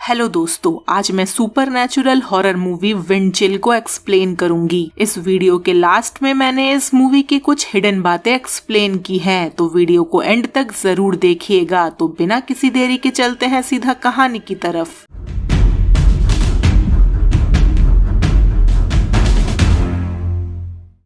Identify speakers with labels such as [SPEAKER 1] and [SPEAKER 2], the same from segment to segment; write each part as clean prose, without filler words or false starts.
[SPEAKER 1] Hello दोस्तों, आज मैं supernatural horror movie wind chill को एक्सप्लेन करूंगी। इस वीडियो के लास्ट में मैंने इस मूवी की कुछ हिडन बातें एक्सप्लेन की हैं, तो वीडियो को एंड तक जरूर देखिएगा। तो बिना किसी देरी के चलते हैं सीधा कहानी की तरफ।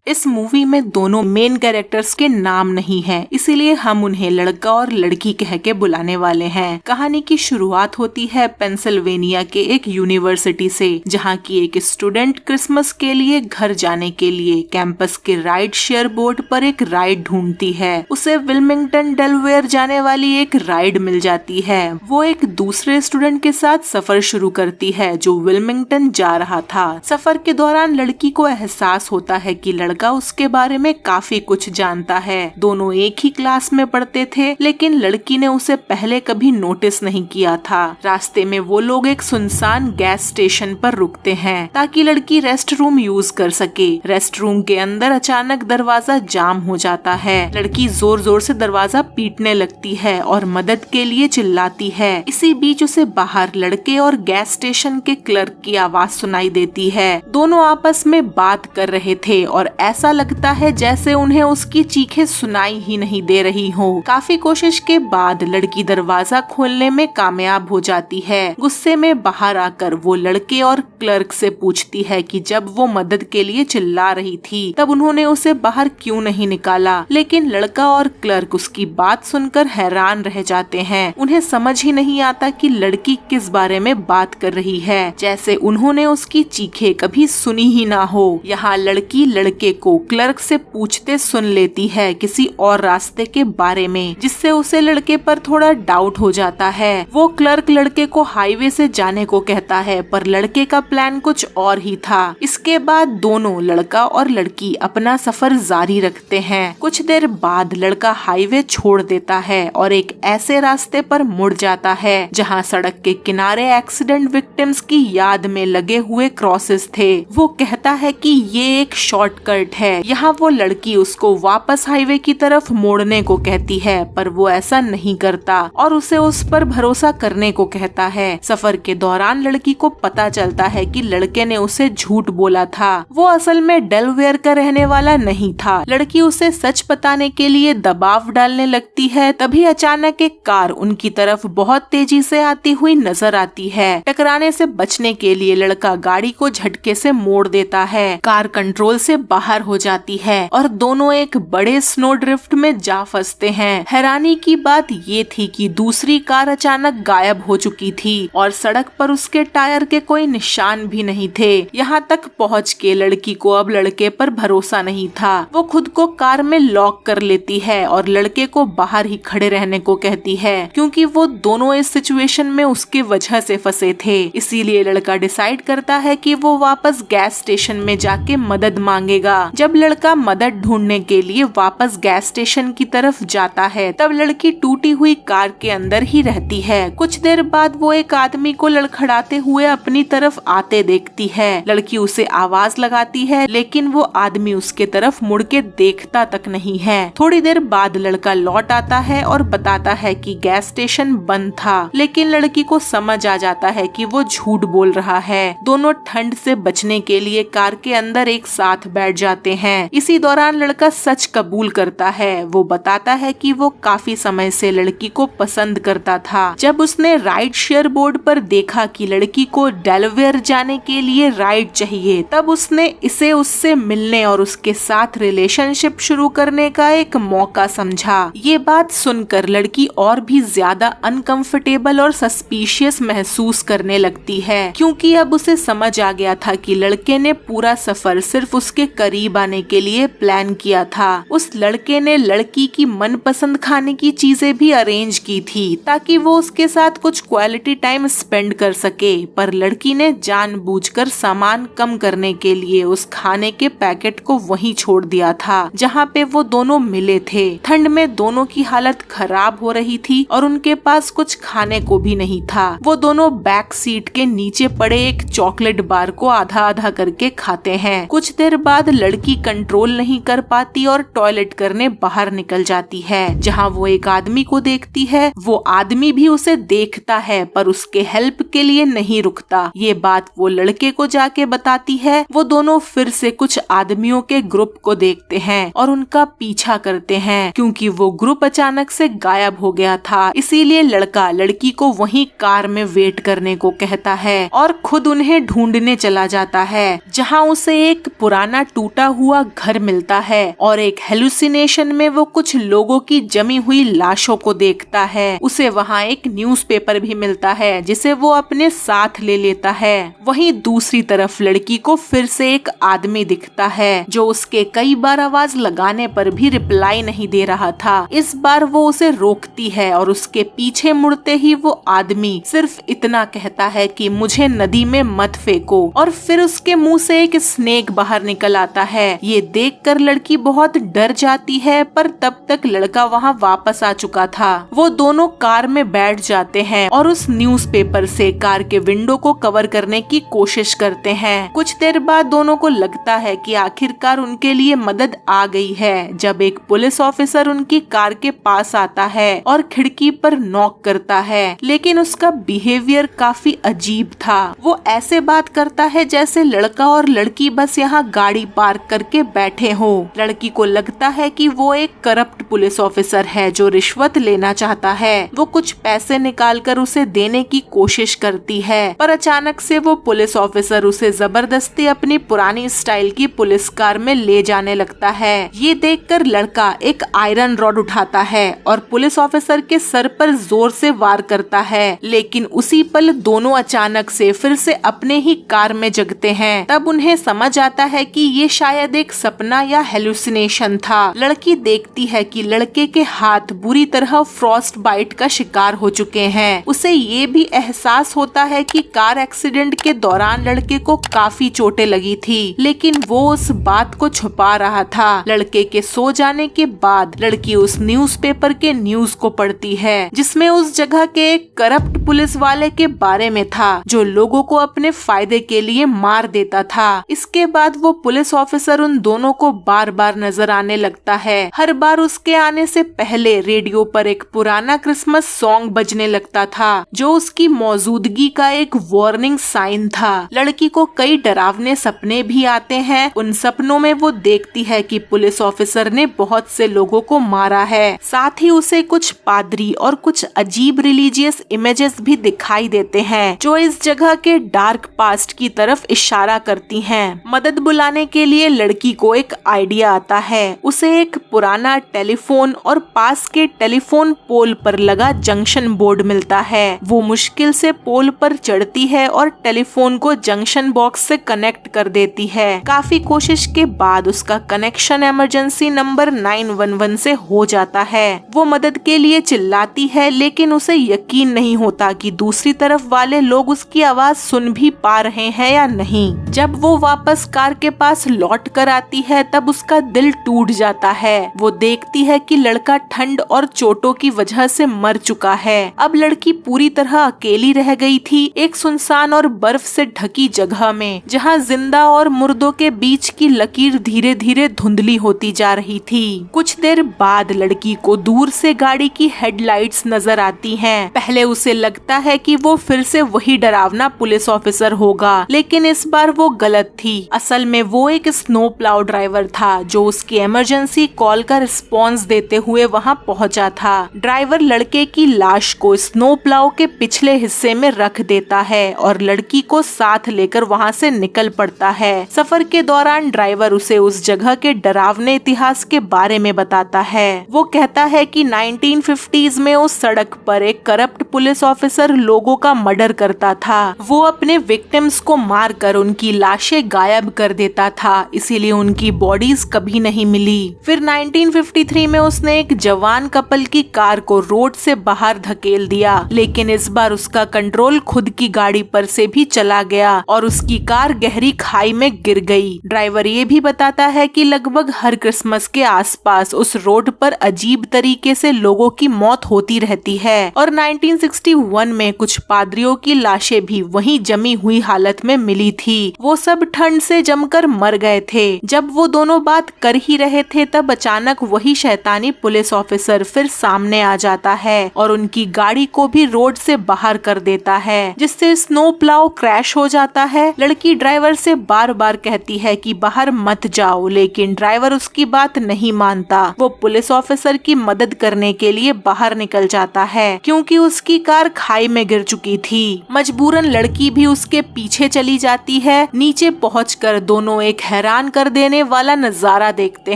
[SPEAKER 1] इस मूवी में दोनों मेन कैरेक्टर्स के नाम नहीं हैं, इसीलिए हम उन्हें लड़का और लड़की कह के बुलाने वाले हैं। कहानी की शुरुआत होती है पेंसिल्वेनिया के एक यूनिवर्सिटी से, जहां की एक स्टूडेंट क्रिसमस के लिए घर जाने के लिए कैंपस के राइड शेयर बोर्ड पर एक राइड ढूंढती है। उसे विल्मिंगटन डेलावेयर जाने वाली एक राइड मिल जाती है। वो एक दूसरे स्टूडेंट के साथ सफर शुरू करती है जो विल्मिंगटन जा रहा था। सफर के दौरान लड़की को एहसास होता है कि लड़का उसके बारे में काफी कुछ जानता है। दोनों एक ही क्लास में पढ़ते थे, लेकिन लड़की ने उसे पहले कभी नोटिस नहीं किया था। रास्ते में वो लोग एक सुनसान गैस स्टेशन पर रुकते हैं ताकि लड़की रेस्ट रूम यूज कर सके। रेस्ट रूम के अंदर अचानक दरवाजा जाम हो जाता है। लड़की जोर जोर से दरवाजा पीटने लगती है और मदद के लिए चिल्लाती है। इसी बीच उसे बाहर लड़के और गैस स्टेशन के क्लर्क की आवाज सुनाई देती है। दोनों आपस में बात कर रहे थे और ऐसा लगता है जैसे उन्हें उसकी चीखें सुनाई ही नहीं दे रही हो। काफी कोशिश के बाद लड़की दरवाजा खोलने में कामयाब हो जाती है। गुस्से में बाहर आकर वो लड़के और क्लर्क से पूछती है कि जब वो मदद के लिए चिल्ला रही थी तब उन्होंने उसे बाहर क्यों नहीं निकाला। लेकिन लड़का और क्लर्क उसकी बात सुनकर हैरान रह जाते हैं। उन्हें समझ ही नहीं आता कि लड़की किस बारे में बात कर रही है, जैसे उन्होंने उसकी चीखें कभी सुनी ही ना हो। यहाँ लड़की लड़के को क्लर्क से पूछते सुन लेती है किसी और रास्ते के बारे में, जिससे उसे लड़के पर थोड़ा डाउट हो जाता है। वो क्लर्क लड़के को हाईवे से जाने को कहता है, पर लड़के का प्लान कुछ और ही था। इसके बाद दोनों लड़का और लड़की अपना सफर जारी रखते हैं। कुछ देर बाद लड़का हाईवे छोड़ देता है और एक ऐसे रास्ते पर मुड़ जाता है जहाँ सड़क के किनारे एक्सीडेंट विक्टिम्स की याद में लगे हुए क्रॉसेस थे। वो कहता है कि ये एक शॉर्टकट है। यहाँ वो लड़की उसको वापस हाईवे की तरफ मोड़ने को कहती है, पर वो ऐसा नहीं करता और उसे उस पर भरोसा करने को कहता है। सफर के दौरान लड़की को पता चलता है कि लड़के ने उसे झूठ बोला था। वो असल में डेलावेयर का रहने वाला नहीं था। लड़की उसे सच बताने के लिए दबाव डालने लगती है। तभी अचानक एक कार उनकी तरफ बहुत तेजी से आती हुई नजर आती है। टकराने से बचने के लिए लड़का गाड़ी को झटके से मोड़ देता है। कार कंट्रोल से बाहर हो जाती है और दोनों एक बड़े स्नो ड्रिफ्ट में जा फंसते हैं। हैरानी की बात ये थी कि दूसरी कार अचानक गायब हो चुकी थी और सड़क पर उसके टायर के कोई निशान भी नहीं थे। यहाँ तक पहुँच के लड़की को अब लड़के पर भरोसा नहीं था। वो खुद को कार में लॉक कर लेती है और लड़के को बाहर ही खड़े रहने को कहती है, क्योंकि वो दोनों इस सिचुएशन में उसके वजह से फंसे थे। इसीलिए लड़का डिसाइड करता है कि वो वापस गैस स्टेशन में जाके मदद मांगेगा। जब लड़का मदद ढूंढने के लिए वापस गैस स्टेशन की तरफ जाता है तब लड़की टूटी हुई कार के अंदर ही रहती है। कुछ देर बाद वो एक आदमी को लड़खड़ाते हुए अपनी तरफ आते देखती है। लड़की उसे आवाज लगाती है, लेकिन वो आदमी उसके तरफ मुड़ के देखता तक नहीं है। थोड़ी देर बाद लड़का लौट आता है और बताता है कि गैस स्टेशन बंद था, लेकिन लड़की को समझ आ जाता है कि वो झूठ बोल रहा है। दोनों ठंड से बचने के लिए कार के अंदर एक साथ बैठ जाते हैं। इसी दौरान लड़का सच कबूल करता है। वो बताता है कि वो काफी समय से लड़की को पसंद करता था। जब उसने राइड शेयर बोर्ड पर देखा कि लड़की को डेलावेयर जाने के लिए राइड चाहिए, तब उसने इसे उससे मिलने और उसके साथ रिलेशनशिप शुरू करने का एक मौका समझा। ये बात सुनकर लड़की और भी ज्यादा अनकंफर्टेबल और सस्पिशियस महसूस करने लगती है, क्योंकि अब उसे समझ आ गया था कि लड़के ने पूरा सफर सिर्फ उसके करीब आने के लिए प्लान किया था। उस लड़के ने लड़की की मनपसंद खाने की चीजें भी अरेंज की थी ताकि वो उसके साथ कुछ क्वालिटी टाइम स्पेंड कर सके, पर लड़की ने जानबूझकर सामान कम करने के लिए उस खाने के पैकेट को वहीं छोड़ दिया था जहाँ पे वो दोनों मिले थे। ठंड में दोनों की हालत खराब हो रही थी और उनके पास कुछ खाने को भी नहीं था। वो दोनों बैक सीट के नीचे पड़े एक चॉकलेट बार को आधा आधा करके खाते हैं। कुछ देर बाद लड़की कंट्रोल नहीं कर पाती और टॉयलेट करने बाहर निकल जाती है, जहाँ वो एक आदमी को देखती है। वो आदमी भी उसे देखता है पर उसके हेल्प के लिए नहीं रुकता। ये बात वो लड़के को जाके बताती है। वो दोनों फिर से कुछ आदमियों के ग्रुप को देखते हैं और उनका पीछा करते हैं, क्योंकि वो ग्रुप अचानक से गायब हो गया था। इसीलिए लड़का लड़की को वहीं कार में वेट करने को कहता है और खुद उन्हें ढूंढने चला जाता है, जहां उसे एक पुराना टूटा हुआ घर मिलता है और एक हेलुसिनेशन में वो कुछ लोगों की जमी हुई लाशों को देखता है। उसे वहां एक न्यूज़पेपर भी मिलता है जिसे वो अपने साथ ले लेता है। वहीं दूसरी तरफ लड़की को फिर से एक आदमी दिखता है जो उसके कई बार आवाज लगाने पर भी रिप्लाई नहीं दे रहा था। इस बार वो उसे रोकती है और उसके पीछे मुड़ते ही वो आदमी सिर्फ इतना कहता है कि मुझे नदी में मत फेंको, और फिर उसके मुंह से एक स्नेक बाहर निकल आता है। ये देखकर लड़की बहुत डर जाती है, पर तब तक लड़का वहाँ वापस आ चुका था। वो दोनों कार में बैठ जाते हैं और उस न्यूज़पेपर से कार के विंडो को कवर करने की कोशिश करते हैं। कुछ देर बाद दोनों को लगता है कि आखिरकार उनके लिए मदद आ गई है, जब एक पुलिस ऑफिसर उनकी कार के पास आता है और खिड़की पर नॉक करता है, लेकिन उसका बिहेवियर काफी अजीब था। वो ऐसे बात करता है जैसे लड़का और लड़की बस यहाँ गाड़ी पार्क करके बैठे हो। लड़की को लगता है कि वो एक करप्ट पुलिस ऑफिसर है जो रिश्वत लेना चाहता है। वो कुछ पैसे निकालकर उसे देने की कोशिश करती है, पर अचानक से वो पुलिस ऑफिसर उसे जबरदस्ती अपनी पुरानी स्टाइल की पुलिस कार में ले जाने लगता है। ये देखकर लड़का एक आयरन रॉड उठाता है और पुलिस ऑफिसर के सर पर जोर से वार करता है, लेकिन उसी पल दोनों अचानक से फिर से अपने ही कार में जगते हैं। तब उन्हें समझ आता है कि ये शायद एक सपना या हेलुसिनेशन था। लड़की देखती है कि लड़के के हाथ बुरी तरह फ्रॉस्ट बाइट का शिकार हो चुके हैं। उसे ये भी एहसास होता है कि कार एक्सीडेंट के दौरान लड़के को काफी चोटें लगी थी, लेकिन वो उस बात को छुपा रहा था। लड़के के सो जाने के बाद लड़की उस न्यूज़पेपर के न्यूज को पढ़ती है, जिसमें उस जगह के एक करप्ट पुलिस वाले के बारे में था जो लोगों को अपने फायदे के लिए मार देता था। इसके बाद वो पुलिस ऑफिसर उन दोनों को बार बार नजर आने लगता है। हर बार उसके आने से पहले रेडियो पर एक पुराना क्रिसमस सॉन्ग बजने लगता था जो उसकी मौजूदगी का एक वार्निंग साइन था। लड़की को कई डरावने सपने भी आते हैं। उन सपनों में वो देखती है कि पुलिस ऑफिसर ने बहुत से लोगों को मारा है। साथ ही उसे कुछ पादरी और कुछ अजीब रिलीजियस इमेजेस भी दिखाई देते हैं जो इस जगह के डार्क पास्ट की तरफ इशारा करती हैं। मदद बुलाने के लिए लड़की को एक आइडिया आता है। उसे एक पुराना टेलीफोन और पास के टेलीफोन पोल पर लगा जंक्शन बोर्ड मिलता है। वो मुश्किल से पोल पर चढ़ती है और टेलीफोन को जंक्शन बॉक्स से कनेक्ट कर देती है। काफी कोशिश के बाद उसका कनेक्शन इमरजेंसी नंबर 911 से हो जाता है। वो मदद के लिए चिल्लाती है, लेकिन उसे यकीन नहीं होता कि दूसरी तरफ वाले लोग उसकी आवाज सुन भी पा रहे हैं या नहीं। जब वो वापस कार के पास लौट कर आती है तब उसका दिल टूट जाता है। वो देखती है कि लड़का ठंड और चोटों की वजह से मर चुका है। अब लड़की पूरी तरह अकेली रह गई थी, एक सुनसान और बर्फ से ढकी जगह में, जहाँ जिंदा और मुर्दों के बीच की लकीर धीरे धीरे धुंधली होती जा रही थी। कुछ देर बाद लड़की को दूर से गाड़ी की हेडलाइट्स नजर आती हैं। पहले उसे लगता है कि वो फिर से वही डरावना पुलिस ऑफिसर होगा, लेकिन इस बार वो गलत थी। असल में वो एक स्नो प्लाउ ड्राइवर था जो उसकी इमरजेंसी कॉल का रिस्पॉन्स देते हुए वहां पहुंचा था। ड्राइवर लड़के की लाश को स्नो प्लाउ के पिछले हिस्से में रख देता है और लड़की को साथ लेकर वहां से निकल पड़ता है। सफर के दौरान ड्राइवर उसे उस जगह के डरावने इतिहास के बारे में बताता है। वो कहता है कि 1950s में उस सड़क पर एक करप्ट पुलिस ऑफिसर लोगों का मर्डर करता था। वो अपने विक्टिम्स को मारकर उनकी लाशें गायब कर देता था, इसीलिए उनकी बॉडीज कभी नहीं मिली। फिर 1953 में उसने एक जवान कपल की कार को रोड से बाहर धकेल दिया, लेकिन इस बार उसका कंट्रोल खुद की गाड़ी पर से भी चला गया और उसकी कार गहरी खाई में गिर गई। ड्राइवर ये भी बताता है कि लगभग हर क्रिसमस के आसपास उस रोड पर अजीब तरीके से लोगों की मौत होती रहती है और 1961 में कुछ पादरियों की लाशें भी वहीं जमी हुई हालत में मिली थी। वो सब ठंड से जमकर मर गए गए थे। जब वो दोनों बात कर ही रहे थे तब अचानक वही शैतानी पुलिस ऑफिसर फिर सामने आ जाता है और उनकी गाड़ी को भी रोड से बाहर कर देता है, जिससे स्नो प्लाउ क्रैश हो जाता है। लड़की ड्राइवर से बार बार कहती है कि बाहर मत जाओ, लेकिन ड्राइवर उसकी बात नहीं मानता। वो पुलिस ऑफिसर की मदद करने के लिए बाहर निकल जाता है क्योंकि उसकी कार खाई में गिर चुकी थी। मजबूरन लड़की भी उसके पीछे चली जाती है। नीचे पहुंचकर दोनों एक हैरान कर देने वाला नजारा देखते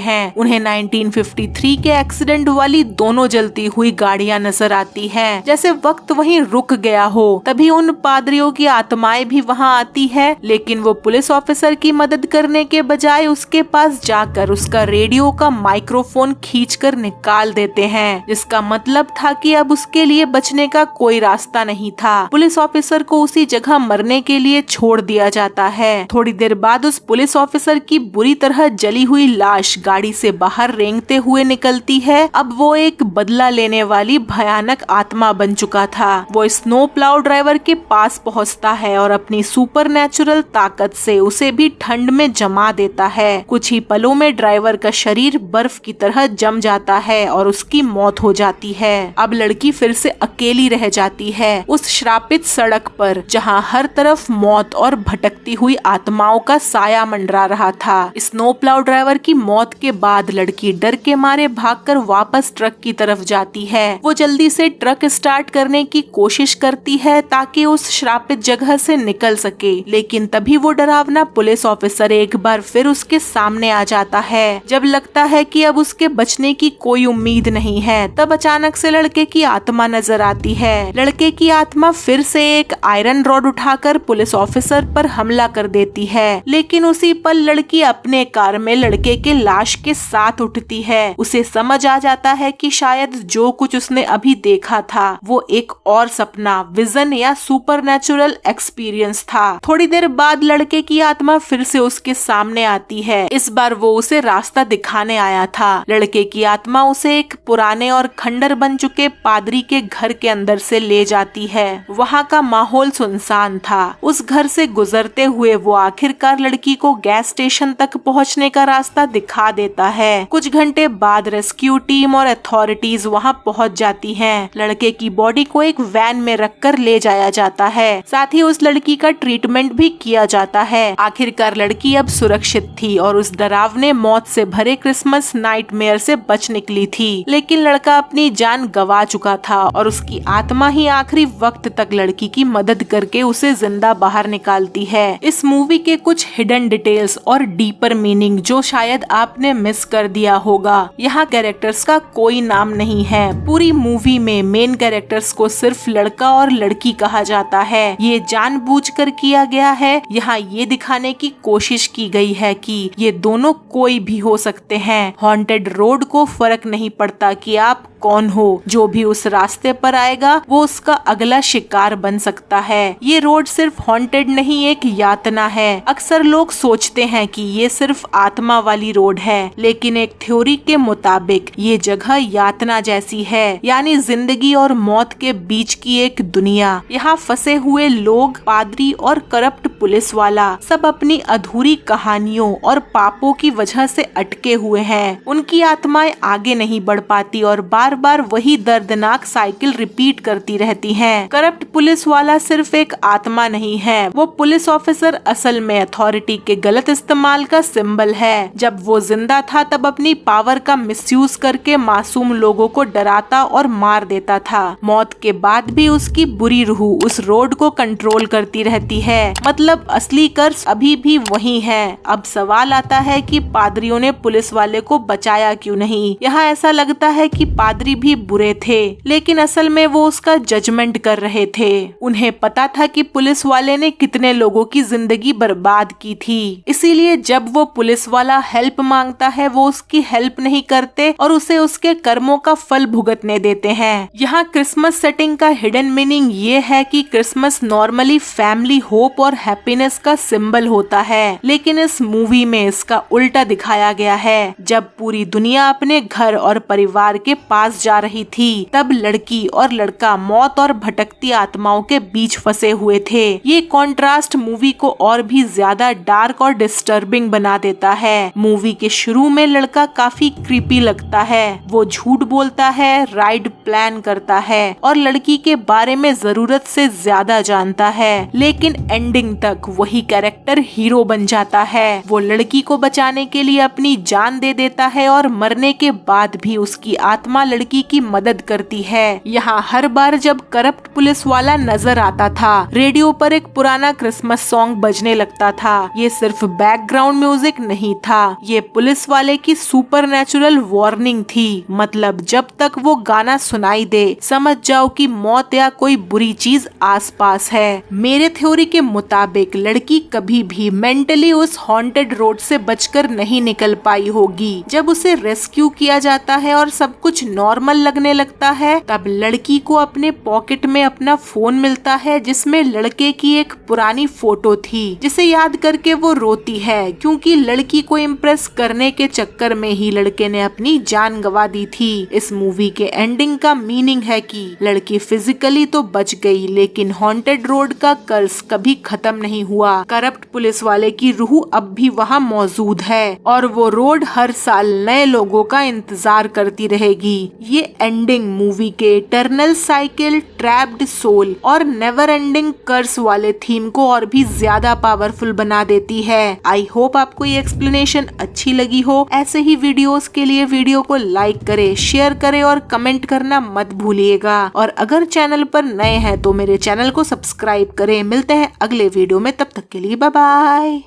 [SPEAKER 1] हैं। उन्हें 1953 के एक्सीडेंट वाली दोनों जलती हुई गाड़ियां नजर आती हैं, जैसे वक्त वहीं रुक गया हो। तभी उन पादरियों की आत्माएं भी वहां आती है, लेकिन वो पुलिस ऑफिसर की मदद करने के बजाय उसके पास जाकर उसका रेडियो का माइक्रोफोन खींचकर निकाल देते हैं, जिसका मतलब था कि अब उसके लिए बचने का कोई रास्ता नहीं था। पुलिस ऑफिसर को उसी जगह मरने के लिए छोड़ दिया जाता है। थोड़ी देर बाद उस पुलिस ऑफिसर की बुरी तरह जली हुई लाश गाड़ी से बाहर रेंगते हुए निकलती है। अब वो एक बदला लेने वाली भयानक आत्मा बन चुका था। वो स्नो प्लाउ ड्राइवर के पास पहुंचता है और अपनी सुपरनैचुरल ताकत से उसे भी ठंड में जमा देता है। कुछ ही पलों में ड्राइवर का शरीर बर्फ की तरह जम जाता है और उसकी मौत हो जाती है। अब लड़की फिर से अकेली रह जाती है उस श्रापित सड़क पर, जहां हर तरफ मौत और भटकती हुई आत्माओं का साया मंडरा रहा था। स्नो प्लाउ ड्राइवर की मौत के बाद लड़की डर के मारे भागकर वापस ट्रक की तरफ जाती है। वो जल्दी से ट्रक स्टार्ट करने की कोशिश करती है ताकि उस श्रापित जगह से निकल सके, लेकिन तभी वो डरावना पुलिस ऑफिसर एक बार फिर उसके सामने आ जाता है। जब लगता है कि अब उसके बचने की कोई उम्मीद नहीं है, तब अचानक से लड़के की आत्मा नजर आती है। लड़के की आत्मा फिर से एक आयरन रॉड उठाकर पुलिस ऑफिसर पर हमला कर देती है, लेकिन उसी पल लड़की अपने कार में लड़के के लाश के साथ उठती है। उसे समझ आ जाता है कि शायद जो कुछ उसने अभी देखा था वो एक और सपना, विजन या सुपरनैचुरल एक्सपीरियंस था। थोड़ी देर बाद लड़के की आत्मा फिर से उसके सामने आती है। इस बार वो उसे रास्ता दिखाने आया था। लड़के की आत्मा उसे एक पुराने और खंडर बन चुके पादरी के घर के अंदर से ले जाती है। वहाँ का माहौल सुनसान था। उस घर से गुजरते हुए वो आखिरकार लड़की को गैस स्टेशन तक पहुँचने का रास्ता दिखा देता है। कुछ घंटे बाद रेस्क्यू टीम और अथॉरिटीज वहाँ पहुँच जाती हैं। लड़के की बॉडी को एक वैन में रखकर ले जाया जाता है। साथ ही उस लड़की का ट्रीटमेंट भी किया जाता है। आखिरकार लड़की अब सुरक्षित थी और उस डरावने मौत से भरे क्रिसमस नाइटमेयर से बच निकली थी। लेकिन लड़का अपनी जान गंवा चुका था और उसकी आत्मा ही आखिरी वक्त तक लड़की की मदद करके उसे जिंदा बाहर निकालती है। इस मूवी के कुछ हिडन डिटेल्स और डीपर मीनिंग जो शायद आपने मिस कर दिया होगा। यहाँ कैरेक्टर्स का कोई नाम नहीं है। पूरी मूवी में मेन कैरेक्टर्स को सिर्फ लड़का और लड़की कहा जाता है। ये जानबूझकर किया गया है। यहाँ ये दिखाने की कोशिश की गई है कि ये दोनों कोई भी हो सकते हैं। हॉन्टेड रोड को फर्क नहीं पड़ता कि आप कौन हो, जो भी उस रास्ते पर आएगा वो उसका अगला शिकार बन सकता है। ये रोड सिर्फ हॉन्टेड नहीं, एक यातना है। अक्सर लोग सोचते हैं कि ये सिर्फ आत्मा वाली रोड है, लेकिन एक थ्योरी के मुताबिक ये जगह यातना जैसी है, यानी जिंदगी और मौत के बीच की एक दुनिया। यहाँ फंसे हुए लोग, पादरी और करप्ट पुलिस वाला सब अपनी अधूरी कहानियों और पापों की वजह से अटके हुए हैं। उनकी आत्माएं आगे नहीं बढ़ पाती और बार बार वही दर्दनाक साइकिल रिपीट करती रहती हैं। करप्ट पुलिस वाला सिर्फ एक आत्मा नहीं है, वो पुलिस ऑफिसर असल में अथॉरिटी के गलत इस्तेमाल का सिंबल है। जब वो जिंदा था तब अपनी पावर का मिसयूज करके मासूम लोगों को डराता और मार देता था। मौत के बाद भी उसकी बुरी रूह उस रोड को कंट्रोल करती रहती है। मतलब असली कर्ज अभी भी वही है। अब सवाल आता है कि पादरियों ने पुलिस वाले को बचाया क्यों नहीं। यहाँ ऐसा लगता है कि पादरी भी बुरे थे, लेकिन असल में वो उसका जजमेंट कर रहे थे। उन्हें पता था कि पुलिस वाले ने कितने लोगों की जिंदगी बर्बाद की थी, इसीलिए जब वो पुलिस वाला हेल्प मांगता है वो उसकी हेल्प नहीं करते और उसे उसके कर्मों का फल भुगतने देते हैं। यहाँ क्रिसमस सेटिंग का हिडन मीनिंग ये है कि क्रिसमस नॉर्मली फैमिली, होप और हैप्पीनेस का सिंबल होता है, लेकिन इस मूवी में इसका उल्टा दिखाया गया है। जब पूरी दुनिया अपने घर और परिवार के पास पास जा रही थी। तब लड़की और लड़का मौत और भटकती आत्माओं के बीच फंसे हुए थे। ये कॉन्ट्रास्ट मूवी को और भी ज्यादा डार्क और डिस्टर्बिंग बना देता है। मूवी के शुरू में लड़का काफी क्रीपी लगता है। वो झूठ बोलता है, राइड प्लान करता है और लड़की के बारे में जरूरत से ज्यादा जानता है, लेकिन एंडिंग तक वही कैरेक्टर हीरो बन जाता है। वो लड़की को बचाने के लिए अपनी जान दे देता है और मरने के बाद भी उसकी आत्मा लड़की की मदद करती है। यहाँ हर बार जब करप्ट पुलिस वाला नजर आता था, रेडियो पर एक पुराना क्रिसमस सॉन्ग बजने लगता था। ये सिर्फ बैकग्राउंड म्यूजिक नहीं था, ये पुलिस वाले की सुपरनैचुरल वार्निंग थी। मतलब जब तक वो गाना सुनाई दे, समझ जाओ कि मौत या कोई बुरी चीज आसपास है। मेरे थ्योरी के मुताबिक लड़की कभी भी मेंटली उस हॉन्टेड रोड से बचकर नहीं निकल पाई होगी। जब उसे रेस्क्यू किया जाता है और सब कुछ नॉर्मल लगने लगता है, तब लड़की को अपने पॉकेट में अपना फोन मिलता है जिसमें लड़के की एक पुरानी फोटो थी, जिसे याद करके वो रोती है, क्योंकि लड़की को इम्प्रेस करने के चक्कर में ही लड़के ने अपनी जान गंवा दी थी। इस मूवी के एंडिंग का मीनिंग है कि लड़की फिजिकली तो बच गई, लेकिन हॉन्टेड रोड का कर्स कभी खत्म नहीं हुआ। करप्ट पुलिस वाले की रूह अब भी वहाँ मौजूद है और वो रोड हर साल नए लोगों का इंतजार करती रहेगी। ये एंडिंग मूवी के इटर्नल साइकिल, ट्रैप्ड सोल और नेवर एंडिंग कर्स वाले थीम को और भी ज्यादा पावरफुल बना देती है। आई होप आपको ये एक्सप्लेनेशन अच्छी लगी हो। ऐसे ही वीडियोस के लिए वीडियो को लाइक करें, शेयर करें और कमेंट करना मत भूलिएगा। और अगर चैनल पर नए हैं तो मेरे चैनल को सब्सक्राइब करें। मिलते हैं अगले वीडियो में, तब तक के लिए बाय बाय।